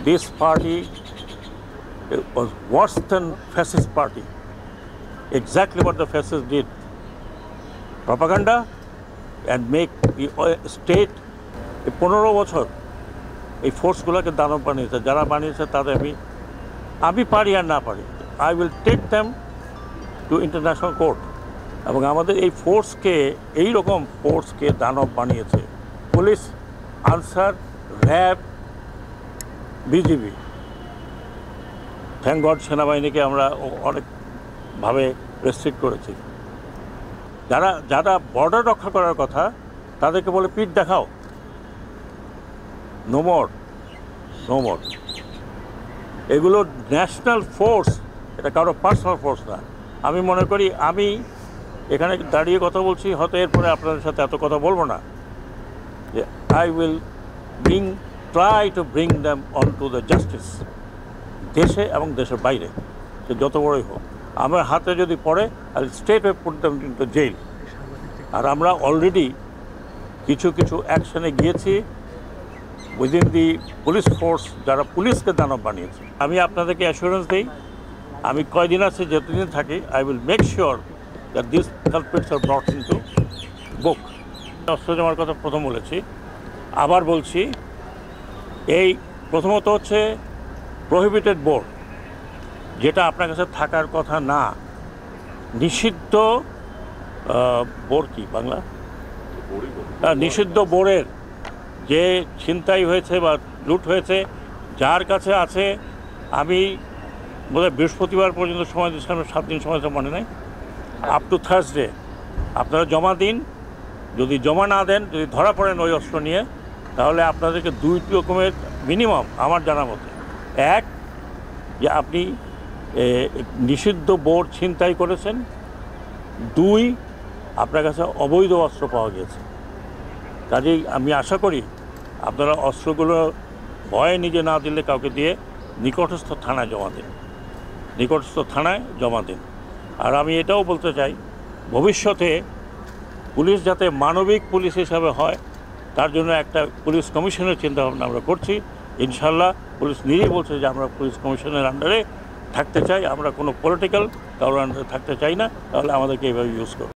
this party was worse than fascist party. Exactly what the fascists did. Propaganda and make the state 15 বছর এই ফোর্সগুলোকে দানব বানিয়েছে। যারা বানিয়েছে তাদের আমি পারি আর না পারি, I will take them to international court. এবং আমাদের এই ফোর্সকে, এইরকম ফোর্সকে দানব বানিয়েছে police, Ansar, RAB, BGB. Thank God সেনাবাহিনীকে আমরা অনেকভাবে রেস্ট্রিক্ট করেছি। যারা বর্ডার রক্ষা করার কথা তাদেরকে বলে পিঠ দেখাও, নো মোর। এগুলো ন্যাশনাল ফোর্স, এটা কারো পার্সোনাল ফোর্স না। আমি মনে করি আমি এখানে দাঁড়িয়ে কথা বলছি, হয়তো এরপরে আপনাদের সাথে এত কথা বলবো না, যে I will try to bring them on to the justice, দেশে এবং দেশের বাইরে, সে যত বড়ই হোক। আমার হাতে যদি পড়ে I will straight way put them into jail. আর আমরা অলরেডি কিছু অ্যাকশনে গিয়েছি উইদিন দি পুলিশ ফোর্স, যারা পুলিশকে দানব বানিয়েছে। আমি আপনাদেরকে অ্যাসুরেন্স দিই, আমি কয়দিন আছে, যতদিন থাকি, I will make sure that this culprits are brought into book. অস্ত্র জমার কথা প্রথম বলেছি, আবার বলছি, এই প্রথমত হচ্ছে প্রহিবিটেড বোর্ড, যেটা আপনার কাছে থাকার কথা না, নিষিদ্ধ বোর্ড, কি বাংলা, নিষিদ্ধ বোর্ডের যে ছিনতাই হয়েছে বা লুট হয়েছে, যার কাছে আছে, আমি বোধহয় বৃহস্পতিবার পর্যন্ত সময় দিচ্ছিলাম, 7 দিন সময় তো মনে নেই, আপ টু থার্সডে আপনারা জমা দিন। যদি জমা না দেন, যদি ধরা পড়েন ওই অস্ত্র নিয়ে, তাহলে আপনাদেরকে 2 রকমের মিনিমাম আমার জানা মতে, এক, যে আপনি নিষিদ্ধ বোর্ড ছিনতাই করেছেন, 2, আপনার কাছে অবৈধ অস্ত্র পাওয়া গেছে। কাজেই আমি আশা করি আপনারা অস্ত্রগুলো ভয়ে নিজে না দিলে কাউকে দিয়ে নিকটস্থ থানায় জমা দিন। আর আমি এটাও বলতে চাই, ভবিষ্যতে পুলিশ যাতে মানবিক পুলিশ হিসাবে হয়, তার জন্য একটা পুলিশ কমিশনের চিন্তাভাবনা আমরা করছি। ইনশাল্লাহ পুলিশ নিজেই বলছে যে আমরা পুলিশ কমিশনের আন্ডারে থাকতে চাই, আমরা কোনো পলিটিক্যাল কারোর আন্ডারে থাকতে চাই না, তাহলে আমাদেরকে এইভাবে ইউজ করব।